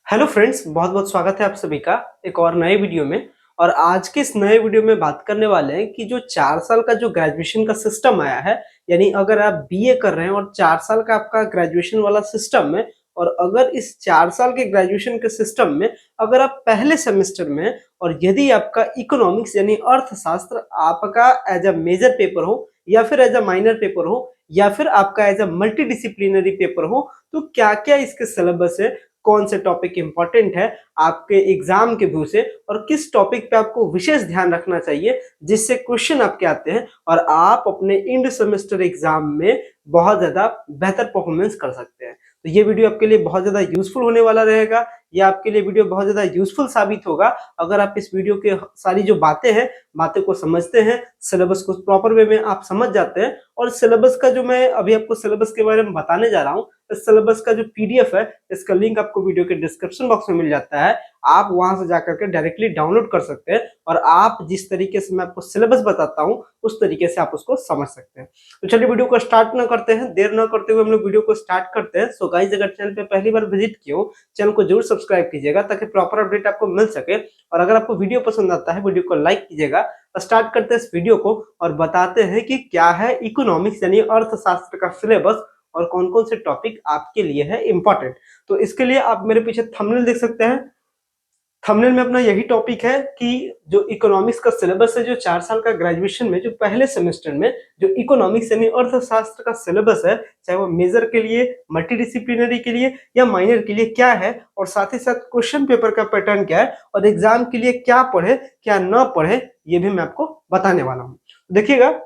Hello friends, बहुत बहुत स्वागत है आप सभी का एक और नए वीडियो में। और आज के इस नए वीडियो में बात करने वाले हैं कि जो 4 साल का जो ग्रेजुएशन का सिस्टम आया है, यानी अगर आप बीए कर रहे हैं और 4 साल का आपका ग्रेजुएशन वाला सिस्टम है, और अगर इस 4 साल के ग्रेजुएशन के सिस्टम में अगर आप पहले सेमेस्टर में हैं और यदि आपका इकोनॉमिक्स यानी अर्थशास्त्र आपका एज अ मेजर पेपर हो या फिर एज अ माइनर पेपर हो या फिर आपका एज अ मल्टीडिसिप्लिनरी पेपर हो, तो क्या-क्या इसके सिलेबस है, कौन से टॉपिक इंपॉर्टेंट है आपके एग्जाम के व्यू से और किस टॉपिक पे आपको विशेष ध्यान रखना चाहिए जिससे क्वेश्चन आपके आते हैं और आप अपने एंड सेमेस्टर एग्जाम में बहुत ज्यादा बेहतर परफॉर्मेंस कर सकते हैं। तो ये वीडियो आपके लिए बहुत ज्यादा यूजफुल होने वाला रहेगा। ये आपके लिए वीडियो बहुत ज्यादा यूजफुल साबित होगा अगर आप इस वीडियो के सारी जो बातें हैं, बातें को समझते हैं, सिलेबस को प्रॉपर वे में आप समझ जाते हैं। और सिलेबस का जो मैं अभी आपको सिलेबस के बारे में बताने जा रहा हूँ, इस सिलेबस का जो पीडीएफ है, इसका लिंक आपको वीडियो के डिस्क्रिप्शन बॉक्स में मिल जाता है। आप वहां से जाकर के डायरेक्टली डाउनलोड कर सकते हैं और आप जिस तरीके से मैं आपको सिलेबस बताता हूं उस तरीके से आप उसको समझ सकते हैं। तो चलिए वीडियो को स्टार्ट ना करते हैं, देर ना करते हुए हम लोग वीडियो को स्टार्ट करते हैं। सो गाइस, अगर चैनल पे पहली बार विजिट किए हो, चैनल को जरूर सब्सक्राइब कीजिएगा ताकि प्रॉपर अपडेट आपको मिल सके। और अगर आपको वीडियो पसंद आता है, वीडियो को लाइक कीजिएगा। तो स्टार्ट करते हैं इस वीडियो को और बताते हैं कि क्या है इकोनॉमिक्स यानी अर्थशास्त्र का सिलेबस और कौन कौन से टॉपिक आपके लिए है इंपॉर्टेंट। तो इसके लिए आप मेरे पीछे थंबनेल देख सकते हैं। थंबनेल में अपना यही टॉपिक है कि जो इकोनॉमिक्स का सिलेबस है, जो 4 साल का ग्रेजुएशन में जो पहले सेमेस्टर में जो इकोनॉमिक्स यानी अर्थशास्त्र का सिलेबस है, चाहे वो मेजर के लिए, मल्टीडिसिप्लिनरी के लिए या माइनर के लिए क्या है, और साथ ही साथ क्वेश्चन पेपर का पैटर्न क्या है और एग्जाम के लिए क्या पढ़े क्या ना पढ़े, ये भी मैं आपको बताने वाला हूँ। देखिएगा,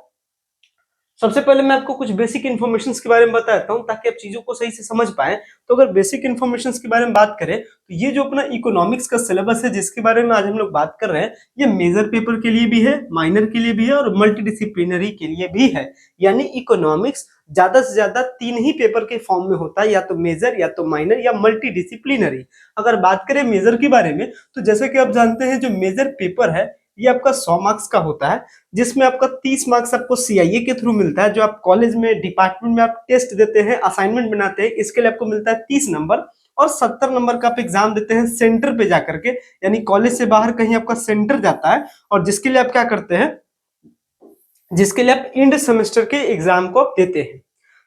सबसे पहले मैं आपको कुछ बेसिक इन्फॉर्मेशंस के बारे में बताता हूं ताकि आप चीजों को सही से समझ पाए। तो अगर बेसिक इन्फॉर्मेशंस के बारे में बात करें तो ये जो अपना इकोनॉमिक्स का सिलेबस है जिसके बारे में आज हम लोग बात कर रहे हैं, ये मेजर पेपर के लिए भी है, माइनर के लिए भी है और मल्टीडिसिप्लिनरी के लिए भी है। यानी इकोनॉमिक्स ज्यादा से ज्यादा 3 ही पेपर के फॉर्म में होता है, या तो मेजर या तो माइनर या मल्टीडिसिप्लिनरी। अगर बात करें मेजर के बारे में तो जैसे कि आप जानते हैं, जो मेजर पेपर है ये आपका 100 मार्क्स का होता है, जिसमें आपका 30 मार्क्स आपको सीआईए के थ्रू मिलता है। जो आप कॉलेज में डिपार्टमेंट में आप टेस्ट देते हैं, असाइनमेंट बनाते हैं, इसके लिए आपको मिलता है 30 नंबर। और 70 नंबर का आप एग्जाम देते हैं सेंटर पे जाकर के, यानी कॉलेज से बाहर कहीं आपका सेंटर जाता है और जिसके लिए आप क्या करते हैं, जिसके लिए आप एंड सेमेस्टर के एग्जाम को आप देते हैं।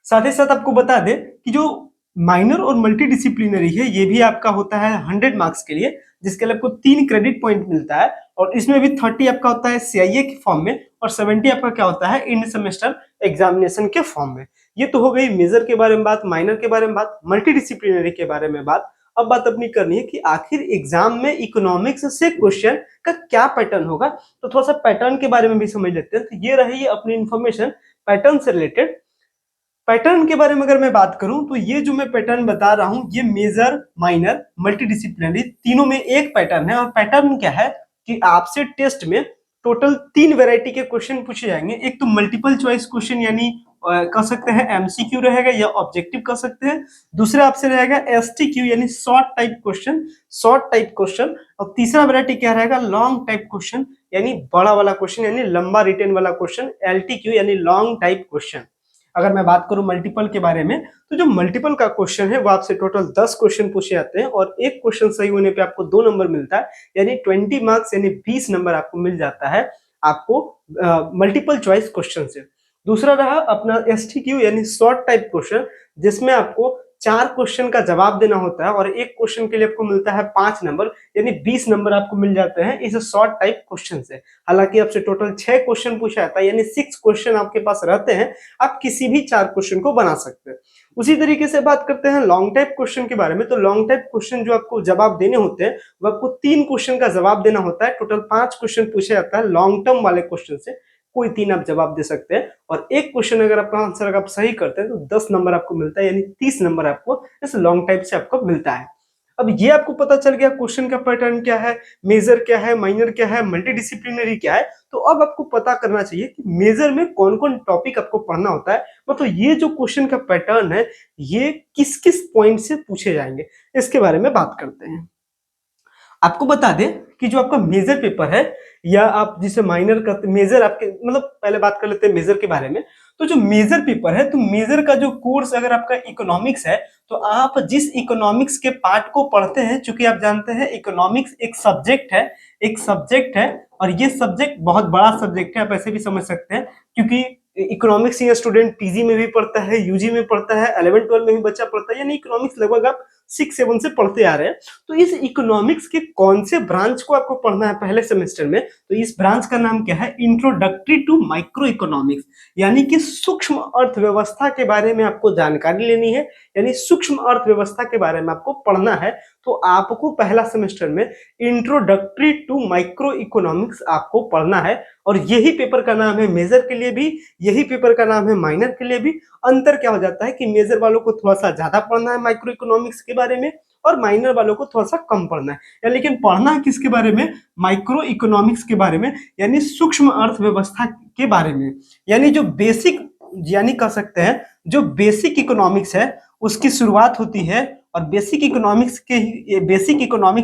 साथ ही साथ आपको बता दें कि जो माइनर और मल्टीडिसिप्लिनरी है ये भी आपका होता है 100 मार्क्स के लिए, जिसके लिए आपको 3 क्रेडिट पॉइंट मिलता है। और इसमें भी 30 आपका होता है सीआईए के फॉर्म में और 70 आपका क्या होता है, एंड सेमेस्टर एग्जामिनेशन के फॉर्म में। ये तो हो गई मेजर के बारे में बात, माइनर के बारे में बात, मल्टीडिसिप्लिनरी के बारे में बात। अब बात अपनी करनी है कि आखिर एग्जाम में इकोनॉमिक्स से क्वेश्चन का क्या पैटर्न होगा। तो थोड़ा सा पैटर्न के बारे में भी समझ लेते हैं। तो ये रही अपनी इंफॉर्मेशन पैटर्न से रिलेटेड। पैटर्न के बारे में अगर मैं बात करूं तो ये जो मैं पैटर्न बता रहा हूं, ये मेजर, माइनर, मल्टीडिसिप्लिनरी तीनों में एक पैटर्न है। और पैटर्न क्या है कि आपसे टेस्ट में टोटल 3 वैरायटी के क्वेश्चन पूछे जाएंगे। एक तो मल्टीपल चॉइस क्वेश्चन यानी कह सकते हैं एमसीक्यू रहेगा या ऑब्जेक्टिव कह सकते हैं। दूसरा आपसे रहेगा एसटीक्यू यानी short type question, short type question. और तीसरा वैरायटी क्या रहेगा, लॉन्ग टाइप क्वेश्चन यानी बड़ा वाला क्वेश्चन यानी लंबा रिटेन वाला क्वेश्चन, एलटीक्यू यानी लॉन्ग टाइप क्वेश्चन। अगर मैं बात करूं मल्टीपल के बारे में तो जो मल्टीपल का क्वेश्चन है वो आपसे टोटल 10 क्वेश्चन पूछे जाते हैं और एक क्वेश्चन सही होने पे आपको 2 नंबर मिलता है, यानी 20 मार्क्स यानी 20 नंबर आपको मिल जाता है आपको मल्टीपल चॉइस क्वेश्चन से। दूसरा रहा अपना एसटीक्यू यानी शॉर्ट टाइप क्वेश्चन, जिसमें आपको 4 क्वेश्चन का जवाब देना होता है और एक क्वेश्चन के लिए आपको मिलता है 5 नंबर, यानी 20 नंबर आपको मिल जाते हैं इस शॉर्ट टाइप क्वेश्चन से। हालांकि आपसे टोटल 6 क्वेश्चन पूछा जाता है, यानी 6 क्वेश्चन आपके पास रहते हैं, आप किसी भी 4 क्वेश्चन को बना सकते हैं। उसी तरीके से बात करते हैं लॉन्ग टाइप क्वेश्चन के बारे में। तो लॉन्ग टाइप क्वेश्चन जो आपको जवाब देने होते हैं वो आपको 3 क्वेश्चन का जवाब देना होता है। टोटल 5 क्वेश्चन पूछे जाता है लॉन्ग टर्म वाले क्वेश्चन से, कोई 3 आप जवाब दे सकते हैं। और एक क्वेश्चन अगर आपका आंसर अगर आप सही करते हैं तो 10 नंबर आपको मिलता है, यानी 30 नंबर आपको इस लॉन्ग टाइप से आपको मिलता है। अब ये आपको पता चल गया क्वेश्चन का पैटर्न क्या है, मेजर क्या है, माइनर क्या है, मल्टीडिसिप्लिनरी क्या है। तो अब आपको पता करना चाहिए कि मेजर में कौन कौन टॉपिक आपको पढ़ना होता है, मतलब ये जो क्वेश्चन का पैटर्न है ये किस किस पॉइंट से पूछे जाएंगे, इसके बारे में बात करते हैं। आपको बता दें कि जो आपका मेजर पेपर है या आप जिसे माइनर करते, मेजर आपके मतलब पहले बात कर लेते हैं मेजर के बारे में। तो जो मेजर पेपर है, तो मेजर का जो कोर्स अगर आपका इकोनॉमिक्स है, तो आप जिस इकोनॉमिक्स के पार्ट को पढ़ते हैं, चूंकि आप जानते हैं इकोनॉमिक्स एक सब्जेक्ट है, और ये सब्जेक्ट बहुत बड़ा सब्जेक्ट है, आप ऐसे भी समझ सकते हैं, क्योंकि इकोनॉमिक्स ये स्टूडेंट पीजी में भी पढ़ता है, यूजी में पढ़ता है, 11-12 में भी बच्चा पढ़ता है, यानी इकोनॉमिक्स लगभग आप 6-7 से पढ़ते आ रहे हैं। तो इस इकोनॉमिक्स के कौन से ब्रांच को आपको पढ़ना है पहले सेमेस्टर में, तो इस ब्रांच का नाम क्या है, इंट्रोडक्टरी टू माइक्रो इकोनॉमिक्स, यानी कि सूक्ष्म अर्थव्यवस्था के बारे में आपको जानकारी लेनी है, यानी सूक्ष्म अर्थव्यवस्था के बारे में आपको पढ़ना है। तो आपको पहला सेमेस्टर में इंट्रोडक्टरी टू माइक्रो इकोनॉमिक्स आपको पढ़ना है, और यही पेपर का नाम है मेजर के लिए भी, यही पेपर का नाम है माइनर के लिए भी। अंतर क्या हो जाता है कि मेजर वालों को थोड़ा सा ज्यादा पढ़ना है माइक्रो इकोनॉमिक्स के बारे में, और माइनर वालों को थोड़ा सा कम पढ़ना है, या लेकिन पढ़ना है किसके बारे में, माइक्रो इकोनॉमिक्स के बारे में, यानी सूक्ष्म अर्थव्यवस्था के बारे में, यानी जो बेसिक, यानी कह सकते हैं जो बेसिक इकोनॉमिक्स है उसकी शुरुआत होती है, और बेसिक इकोनॉमिक्स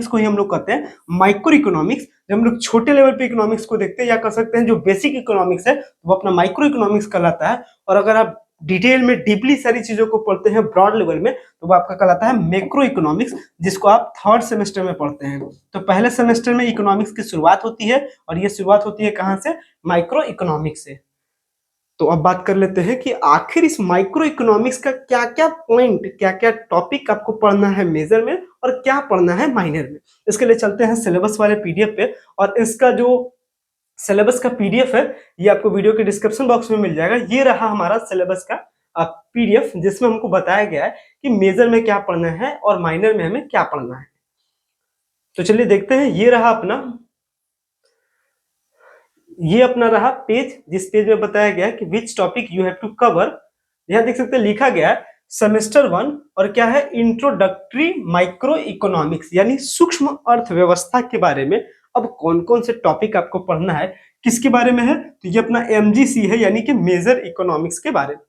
को ही हम लोग कहते हैं माइक्रो इकोनॉमिक्स। जब हम लोग छोटे लेवल पे इकोनॉमिक्स को देखते हैं, या कह सकते हैं जो बेसिक इकोनॉमिक्स है वो अपना माइक्रो इकोनॉमिक्स कहलाता है, और अगर आप डिटेल में डीपली सारी चीजों को पढ़ते हैं ब्रॉड लेवल में, तो वो आपका कहलाता है मैक्रो इकोनॉमिक्स, जिसको आप थर्ड सेमेस्टर में पढ़ते हैं। तो पहले सेमेस्टर में इकोनॉमिक्स की शुरुआत होती है, और ये शुरुआत होती है कहाँ से, माइक्रो इकोनॉमिक्स से। तो अब बात कर लेते हैं कि आखिर इस माइक्रो इकोनॉमिक्स का क्या क्या पॉइंट, क्या क्या टॉपिक आपको पढ़ना है मेजर में, और क्या पढ़ना है माइनर में। इसके लिए चलते हैं सिलेबस वाले पीडीएफ पे, और इसका जो सिलेबस का पीडीएफ है ये आपको वीडियो के डिस्क्रिप्शन बॉक्स में मिल जाएगा। ये रहा हमारा सिलेबस का पीडीएफ, जिसमें हमको बताया गया है कि मेजर में क्या पढ़ना है और माइनर में हमें क्या पढ़ना है। तो चलिए देखते हैं, ये अपना रहा पेज, जिस पेज में बताया गया है कि which topic you have to cover. यहाँ देख सकते हैं लिखा गया है सेमेस्टर 1, और क्या है, इंट्रोडक्टरी माइक्रो इकोनॉमिक्स, यानी सूक्ष्म अर्थव्यवस्था के बारे में। अब कौन कौन से टॉपिक आपको पढ़ना है, किसके बारे में है, तो ये अपना एमजीसी है, यानी कि मेजर इकोनॉमिक्स के बारे में।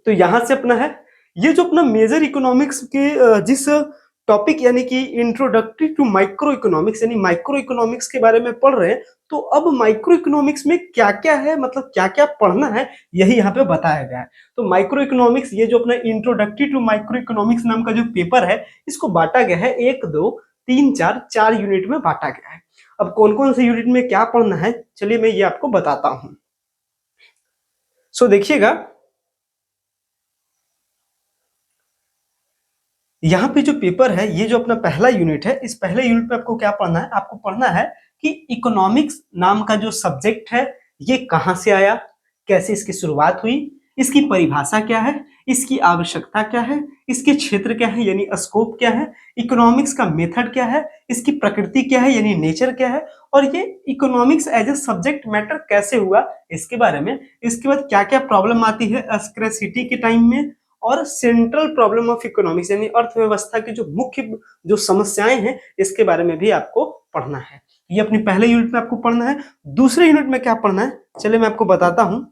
तो यहां से अपना है ये जो अपना मेजर इकोनॉमिक्स के जिस टॉपिक, यानी कि इंट्रोडक्टरी टू माइक्रो इकोनॉमिक्स, यानी माइक्रो इकोनॉमिक्स के बारे में पढ़ रहे हैं। तो अब माइक्रो इकोनॉमिक्स में क्या क्या है, मतलब क्या क्या पढ़ना है, यही यहाँ पे बताया गया है। तो माइक्रो इकोनॉमिक्स, ये जो अपना इंट्रोडक्टरी टू माइक्रो इकोनॉमिक्स नाम का जो पेपर है, इसको बांटा गया है 1, 2, 3, 4 यूनिट में बांटा गया है। अब कौन कौन से यूनिट में क्या पढ़ना है, चलिए मैं ये आपको बताता हूं। सो देखिएगा, यहाँ पे जो पेपर है, ये जो अपना पहला यूनिट है, इस पहले यूनिट में आपको क्या पढ़ना है, आपको पढ़ना है कि इकोनॉमिक्स नाम का जो सब्जेक्ट है ये कहाँ से आया, कैसे इसकी शुरुआत हुई, इसकी परिभाषा क्या है, इसकी आवश्यकता क्या है, इसके क्षेत्र क्या है यानी स्कोप क्या है, इकोनॉमिक्स का मेथड क्या है, इसकी प्रकृति क्या है यानी नेचर क्या है, और ये economics as a subject matter कैसे हुआ इसके बारे में। इसके बाद क्या क्या प्रॉब्लम आती है स्कैरसिटी के टाइम में, और सेंट्रल प्रॉब्लम ऑफ इकोनॉमिक्स यानी अर्थव्यवस्था की जो मुख्य जो समस्याएं हैं इसके बारे में भी आपको पढ़ना है। ये अपने पहले यूनिट में आपको पढ़ना है। दूसरे यूनिट में क्या पढ़ना है, चलिए मैं आपको बताता हूं।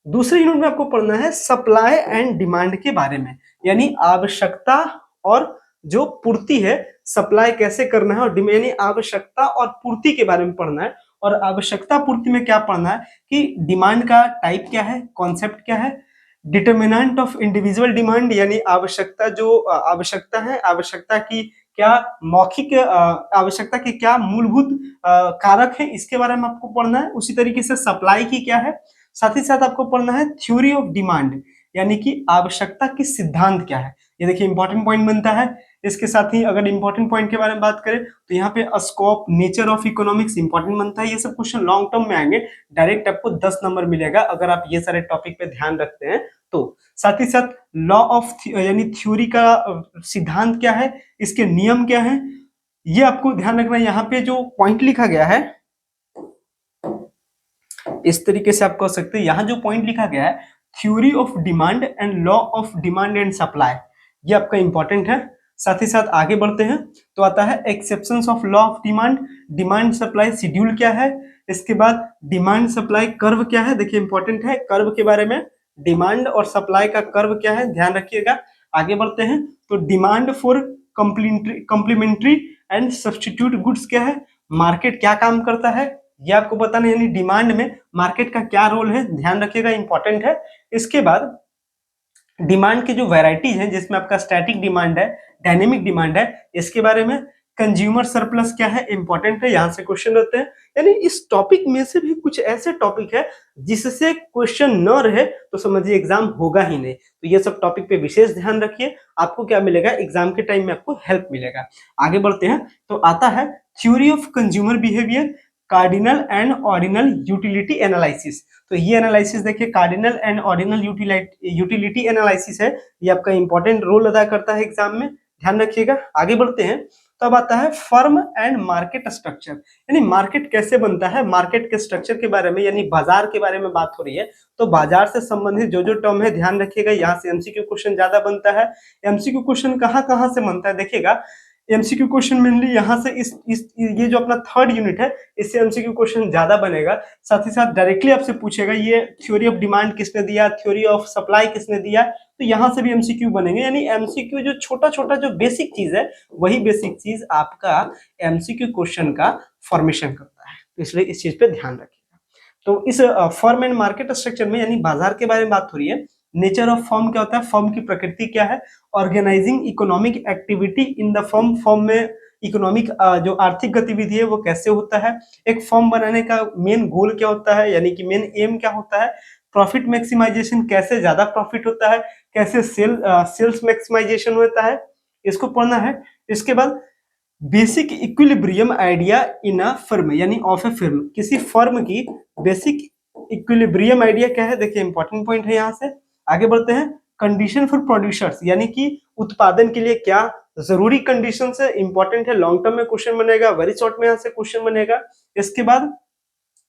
दूसरे यूनिट में आपको पढ़ना है सप्लाई एंड डिमांड के बारे में, यानी आवश्यकता और जो पूर्ति है, सप्लाई कैसे करना है, और यानी आवश्यकता और पूर्ति के बारे में पढ़ना है। और आवश्यकता पूर्ति में क्या पढ़ना है कि डिमांड का टाइप क्या है, कॉन्सेप्ट क्या है, डिटर्मिनेंट ऑफ इंडिविजुअल डिमांड, यानी आवश्यकता जो आवश्यकता है, आवश्यकता की क्या मौखिक आवश्यकता के क्या मूलभूत कारक है, इसके बारे में आपको पढ़ना है। उसी तरीके से सप्लाई की क्या है, साथ ही साथ आपको पढ़ना है थ्योरी ऑफ डिमांड, यानी कि आवश्यकता की सिद्धांत क्या है। ये देखिए इंपॉर्टेंट पॉइंट बनता है। इसके साथ ही अगर इंपॉर्टेंट पॉइंट के बारे में बात करें तो यहाँ पे scope, nature of economics important बनता है। ये सब क्वेश्चन लॉन्ग टर्म में आएंगे, डायरेक्ट आपको 10 नंबर मिलेगा अगर आप ये सारे टॉपिक पे ध्यान रखते हैं तो। साथ ही साथ लॉ ऑफ यानी थ्योरी का सिद्धांत क्या है, इसके नियम क्या है, ये आपको ध्यान रखना है। यहाँ पे जो पॉइंट लिखा गया है इस तरीके से आप कह सकते हैं, यहाँ जो पॉइंट लिखा गया है theory of demand and law of demand and supply, ये आपका इंपॉर्टेंट है। साथ ही साथ आगे बढ़ते हैं तो आता है exceptions of law of demand, demand supply schedule क्या है, इसके बाद डिमांड सप्लाई कर्व क्या है, देखिए इंपॉर्टेंट है कर्व के बारे में, डिमांड और सप्लाई का कर्व क्या है ध्यान रखिएगा। आगे बढ़ते हैं तो demand for complementary and substitute goods क्या है, मार्केट क्या काम करता है ये आपको बताना है, यानी डिमांड में मार्केट का क्या रोल है, ध्यान रखिएगा, इंपॉर्टेंट है। इसके बाद डिमांड की जो वैरायटीज हैं, जिसमें आपका स्टैटिक डिमांड है, डायनेमिक डिमांड है, इसके बारे में कंज्यूमर सरप्लस क्या है, इंपॉर्टेंट है, यहां से क्वेश्चन रहते हैं। यानी इस टॉपिक में से भी कुछ ऐसे टॉपिक है जिससे क्वेश्चन न रहे तो समझिए एग्जाम होगा ही नहीं। तो ये सब टॉपिक पे विशेष ध्यान रखिए, आपको क्या मिलेगा एग्जाम के टाइम में, आपको हेल्प मिलेगा। आगे बढ़ते हैं, तो आता है theory of consumer behaviour, cardinal and ordinal utility analysis. तो ये एनालिसिस देखिए, cardinal and ordinal utility analysis है, ये आपका इंपॉर्टेंट रोल अदा करता है एग्जाम में, ध्यान रखिएगा। आगे बढ़ते हैं, तो अब आता है फर्म एंड मार्केट स्ट्रक्चर, यानी मार्केट कैसे बनता है, मार्केट के स्ट्रक्चर के बारे में, यानी बाजार के बारे में बात हो रही है। तो बाजार से संबंधित जो जो टर्म है ध्यान रखिएगा, यहाँ से एमसीक्यू क्वेश्चन ज्यादा बनता है। एमसीक्यू क्वेश्चन कहाँ कहाँ से बनता है देखिएगा, एमसीक्यू क्वेश्चन मेनली यहाँ से इस ये जो अपना थर्ड यूनिट है, इससे एमसीक्यू क्वेश्चन ज्यादा बनेगा। साथ ही साथ डायरेक्टली आपसे पूछेगा ये थ्योरी ऑफ डिमांड किसने दिया, थ्योरी ऑफ सप्लाई किसने दिया, तो यहाँ से भी एमसीक्यू बनेंगे। यानी एमसीक्यू जो छोटा छोटा जो बेसिक चीज है, वही बेसिक चीज आपका एमसीक्यू क्वेश्चन का फॉर्मेशन करता है, तो इसलिए इस चीज पे ध्यान रखिएगा। तो इस फर्म एंड मार्केट स्ट्रक्चर में, यानी बाजार के बारे में बात हो रही है। नेचर ऑफ फर्म क्या होता है, फर्म की प्रकृति क्या है, organising economic activity in the firm, firm में इकोनॉमिक जो आर्थिक गतिविधि है वो कैसे होता है, एक फर्म बनाने का मेन गोल क्या होता है, यानी कि मेन एम क्या होता है, प्रॉफिट मैक्सिमाइजेशन, कैसे ज्यादा प्रॉफिट होता है, कैसे सेल्स मैक्सिमाइजेशन होता है, इसको पढ़ना है। इसके बाद basic equilibrium idea in a firm, यानी ऑफ ए फर्म, किसी फर्म की बेसिक इक्विलिब्रियम आइडिया क्या है, देखिए इंपॉर्टेंट पॉइंट है यहाँ से। आगे बढ़ते हैं, कंडीशन फॉर प्रोड्यूसर्स, यानी कि उत्पादन के लिए क्या जरूरी कंडीशन है, इंपॉर्टेंट है, लॉन्ग टर्म में क्वेश्चन बनेगा, वेरी शॉर्ट में यहाँ से क्वेश्चन बनेगा। इसके बाद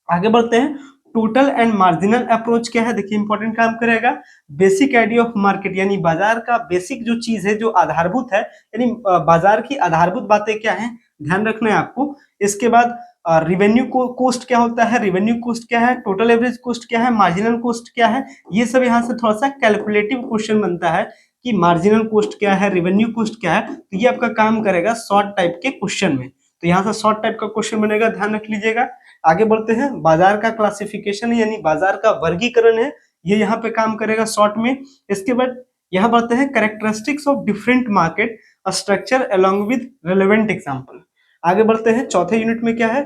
आगे बढ़ते हैं, टोटल एंड मार्जिनल अप्रोच क्या है, देखिए इंपॉर्टेंट काम करेगा। बेसिक आइडिया ऑफ मार्केट, यानी बाजार का बेसिक जो चीज है, जो आधारभूत है, यानी बाजार की आधारभूत बातें क्या है, ध्यान रखना है आपको। इसके बाद रिवेन्यू कोस्ट क्या होता है, रिवेन्यू कोस्ट क्या है, टोटल एवरेज कोस्ट क्या है, मार्जिनल कोस्ट क्या है, ये सब यहाँ से थोड़ा सा कैलकुलेटिव क्वेश्चन बनता है कि मार्जिनल कोस्ट क्या है, रिवेन्यू कोस्ट क्या है, तो ये आपका काम करेगा शॉर्ट टाइप के क्वेश्चन में, तो यहाँ से शॉर्ट टाइप का क्वेश्चन बनेगा, ध्यान रख लीजिएगा। आगे बढ़ते हैं, बाजार का क्लासिफिकेशन है, यानी बाजार का वर्गीकरण है, ये यहाँ पे काम करेगा शॉर्ट में। इसके बाद यहाँ बढ़ते हैं, characteristics of different market structure along with relevant example. आगे बढ़ते हैं, चौथे यूनिट में क्या है,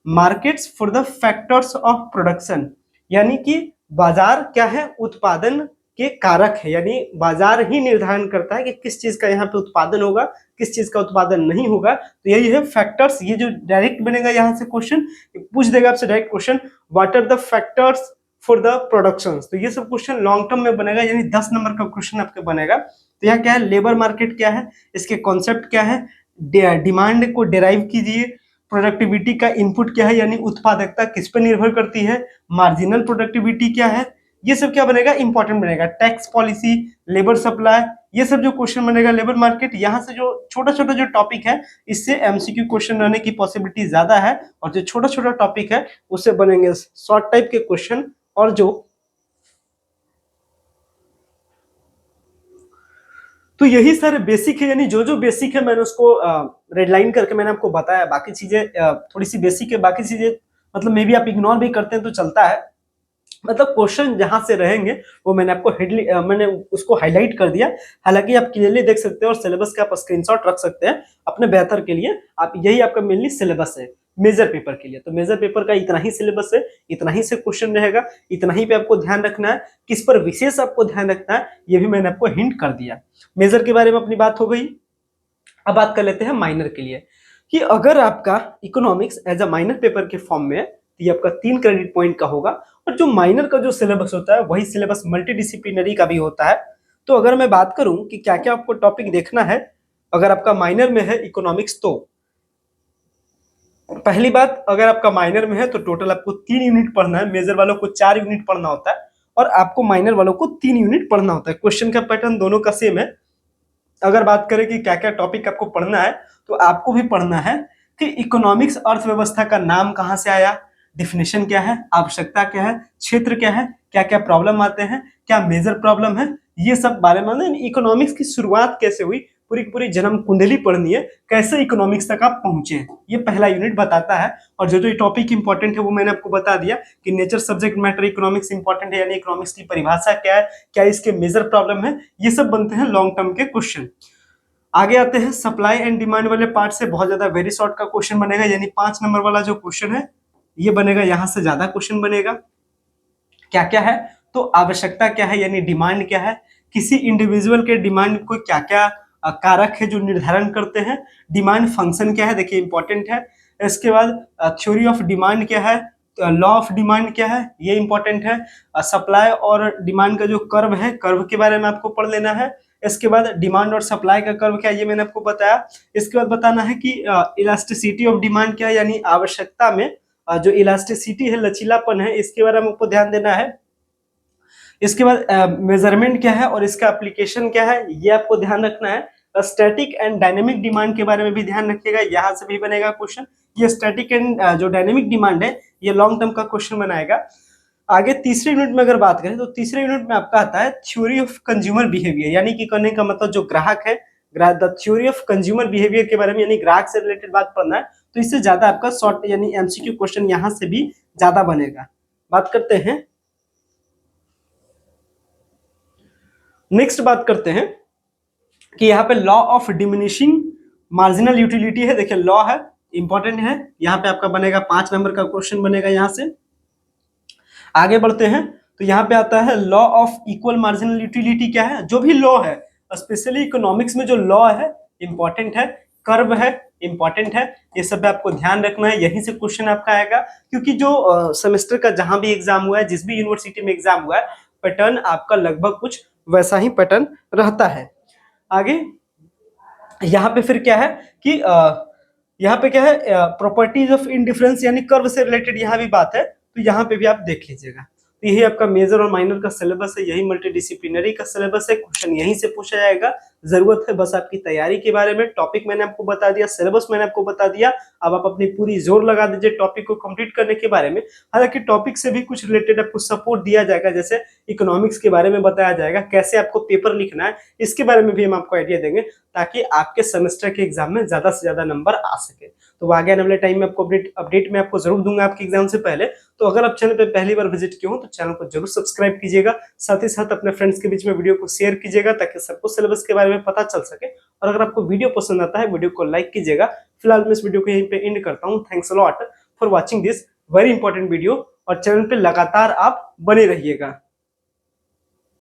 markets for the factors of production, यानी कि बाजार क्या है, उत्पादन के कारक है, यानी बाजार ही निर्धारण करता है कि किस चीज का यहाँ पे उत्पादन होगा, किस चीज का उत्पादन नहीं होगा, तो यही है फैक्टर्स। ये जो डायरेक्ट बनेगा यहाँ से क्वेश्चन पूछ देगा आपसे, direct question, what are the factors for the production, तो ये सब क्वेश्चन लॉन्ग टर्म में बनेगा, यानी 10 नंबर का क्वेश्चन आपके बनेगा। तो यहाँ क्या है, लेबर मार्केट क्या है, इसके कॉन्सेप्ट क्या है, डिमांड को डिराइव कीजिए, प्रोडक्टिविटी का इनपुट क्या है, यानी उत्पादकता किस पर निर्भर करती है, मार्जिनल प्रोडक्टिविटी क्या है, ये सब क्या बनेगा, इंपॉर्टेंट बनेगा। टैक्स पॉलिसी, लेबर सप्लाई, ये सब जो क्वेश्चन बनेगा, लेबर मार्केट, यहाँ से जो छोटा छोटा जो टॉपिक है, इससे एमसीक्यू क्वेश्चन रहने की पॉसिबिलिटी ज्यादा है, और जो छोटा छोटा टॉपिक है उससे बनेंगे शॉर्ट टाइप के क्वेश्चन। और जो तो यही सारे बेसिक है, यानी जो जो बेसिक है मैंने उसको रेडलाइन करके मैंने आपको बताया, बाकी चीजें थोड़ी सी बेसिक है, बाकी चीजें मतलब मे बी आप इग्नोर भी करते हैं तो चलता है, मतलब क्वेश्चन जहां से रहेंगे वो मैंने आपको मैंने उसको हाईलाइट कर दिया। हालांकि आप क्लियरली देख सकते हैं और सिलेबस का आप स्क्रीनशॉट रख सकते हैं अपने बेहतर के लिए, आप यही आपका मेनली सिलेबस है मेजर पेपर के लिए। तो मेजर पेपर का इतना ही सिलेबस है, इतना ही से क्वेश्चन रहेगा, इतना ही पे आपको ध्यान रखना है, किस पर विशेष आपको ध्यान रखना है ये भी मैंने आपको हिंट कर दिया। मेजर के बारे में अपनी बात हो गई, अब बात कर लेते हैं माइनर के लिए, कि अगर आपका economics as a minor paper के फॉर्म में है तो ये आपका 3 क्रेडिट पॉइंट का होगा, और जो माइनर का जो सिलेबस होता है वही सिलेबस मल्टीडिसिप्लिनरी का भी होता है। तो अगर मैं बात करूं कि क्या क्या आपको टॉपिक देखना है अगर आपका माइनर में है इकोनॉमिक्स, तो पहली बात, अगर आपका माइनर में है तो टोटल आपको 3 यूनिट पढ़ना है, मेजर वालों को 4 यूनिट पढ़ना होता है और आपको माइनर वालों को 3 यूनिट पढ़ना होता है। क्वेश्चन का पैटर्न दोनों का सेम है। अगर बात करें कि क्या क्या टॉपिक आपको पढ़ना है, तो आपको भी पढ़ना है कि इकोनॉमिक्स अर्थव्यवस्था का नाम कहां से आया, डिफिनेशन क्या है, आवश्यकता क्या है, क्षेत्र क्या है, क्या क्या प्रॉब्लम आते हैं, क्या मेजर प्रॉब्लम है, ये सब बारे में, इकोनॉमिक्स की शुरुआत कैसे हुई, पूरी की पूरी जन्म कुंडली पढ़नी है, कैसे इकोनॉमिक्स तक आप पहुंचे हैं, ये पहला यूनिट बताता है। और जो जो टॉपिक इंपॉर्टेंट है वो मैंने आपको बता दिया कि nature subject matter economics important है, यानी इकोनॉमिक्स की परिभाषा क्या है, क्या इसके मेजर प्रॉब्लम है, ये सब बनते हैं लॉन्ग टर्म के क्वेश्चन। आगे आते हैं सप्लाई एंड डिमांड वाले पार्ट से, बहुत ज्यादा वेरी शॉर्ट का क्वेश्चन बनेगा, यानी 5 नंबर वाला जो क्वेश्चन है ये बनेगा, यहां से ज्यादा क्वेश्चन बनेगा। क्या क्या है, तो आवश्यकता क्या है यानी डिमांड क्या है, किसी इंडिविजुअल के डिमांड को क्या क्या कारक है जो निर्धारण करते हैं, डिमांड फंक्शन क्या है, देखिए इंपॉर्टेंट है। इसके बाद थ्योरी ऑफ डिमांड क्या है, लॉ ऑफ डिमांड क्या है, ये इंपॉर्टेंट है। सप्लाई और डिमांड का जो कर्व है, कर्व के बारे में आपको पढ़ लेना है। इसके बाद डिमांड और सप्लाई का कर्व क्या है, ये मैंने आपको बताया। इसके बाद बताना है कि इलास्टिसिटी ऑफ डिमांड क्या है, यानी आवश्यकता में जो इलास्टिसिटी है, लचीलापन है, इसके बारे में आपको ध्यान देना है। इसके बाद मेजरमेंट क्या है और इसका एप्लीकेशन क्या है, ये आपको ध्यान रखना है। स्टैटिक एंड डायनेमिक डिमांड के बारे में भी ध्यान रखिएगा, यहां से भी बनेगा क्वेश्चन। ये स्टैटिक एंड जो डायनेमिक डिमांड है ये लॉन्ग टर्म का क्वेश्चन बनाएगा। आगे तीसरे यूनिट में अगर बात करें तो तीसरे यूनिट में आपका आता है थ्योरी ऑफ कंज्यूमर बिहेवियर, यानी कि करने का मतलब जो ग्राहक है, the theory of consumer behaviour के बारे में, यानी ग्राहक से रिलेटेड बात पढ़ना है। तो इससे ज्यादा आपका शॉर्ट यानी एमसीक्यू क्वेश्चन यहां से भी ज्यादा बनेगा। बात करते हैं, नेक्स्ट बात करते हैं कि यहाँ पे law of diminishing marginal utility है, देखिए लॉ है, इंपॉर्टेंट है, यहाँ पे आपका बनेगा 5 नंबर का क्वेश्चन बनेगा। यहां से आगे बढ़ते हैं तो यहाँ पे आता है law of equal marginal utility क्या है, जो भी लॉ है स्पेशली इकोनॉमिक्स में जो लॉ है इंपॉर्टेंट है, कर्व है इंपॉर्टेंट है, ये सब आपको ध्यान रखना है, यहीं से क्वेश्चन आपका आएगा। क्योंकि जो सेमेस्टर का जहां भी एग्जाम हुआ है, जिस भी यूनिवर्सिटी में एग्जाम हुआ है, पैटर्न आपका लगभग कुछ वैसा ही पैटर्न रहता है। आगे यहाँ पे फिर क्या है कि यहाँ पे क्या है, प्रॉपर्टीज ऑफ इंडिफरेंस यानी कर्व से रिलेटेड यहाँ भी बात है, तो यहाँ पे भी आप देख लीजिएगा। तो यही आपका मेजर और माइनर का सिलेबस है, यही मल्टीडिसिप्लिनरी का सिलेबस है, क्वेश्चन यहीं से पूछा जाएगा। जरूरत है बस आपकी तैयारी के बारे में, टॉपिक मैंने आपको बता दिया, सिलेबस मैंने आपको बता दिया, अब आप अपनी पूरी जोर लगा दीजिए टॉपिक को कंप्लीट करने के बारे में। हालांकि टॉपिक से भी कुछ रिलेटेड आपको सपोर्ट दिया जाएगा, जैसे इकोनॉमिक्स के बारे में बताया जाएगा, कैसे आपको पेपर लिखना है इसके बारे में भी हम आपको आइडिया देंगे, ताकि आपके सेमेस्टर के एग्जाम में ज्यादा से ज्यादा नंबर आ सके। तो आगे आने वाले टाइम में आपको अपडेट में आपको जरूर दूंगा आपके एग्जाम से पहले। तो अगर आप चैनल पे पहली बार विजिट किए हो तो चैनल को जरूर सब्सक्राइब कीजिएगा, साथ ही साथ अपने फ्रेंड्स के बीच में वीडियो को शेयर कीजिएगा, ताकि सबको सिलेबस के बारे में पता चल सके। और अगर आपको वीडियो पसंद आता है वीडियो को लाइक कीजिएगा। फिलहाल मैं इस वीडियो को यहीं पे एंड करता हूँ। Thanks a lot for watching this very important video, और चैनल पे लगातार आप बने रहिएगा।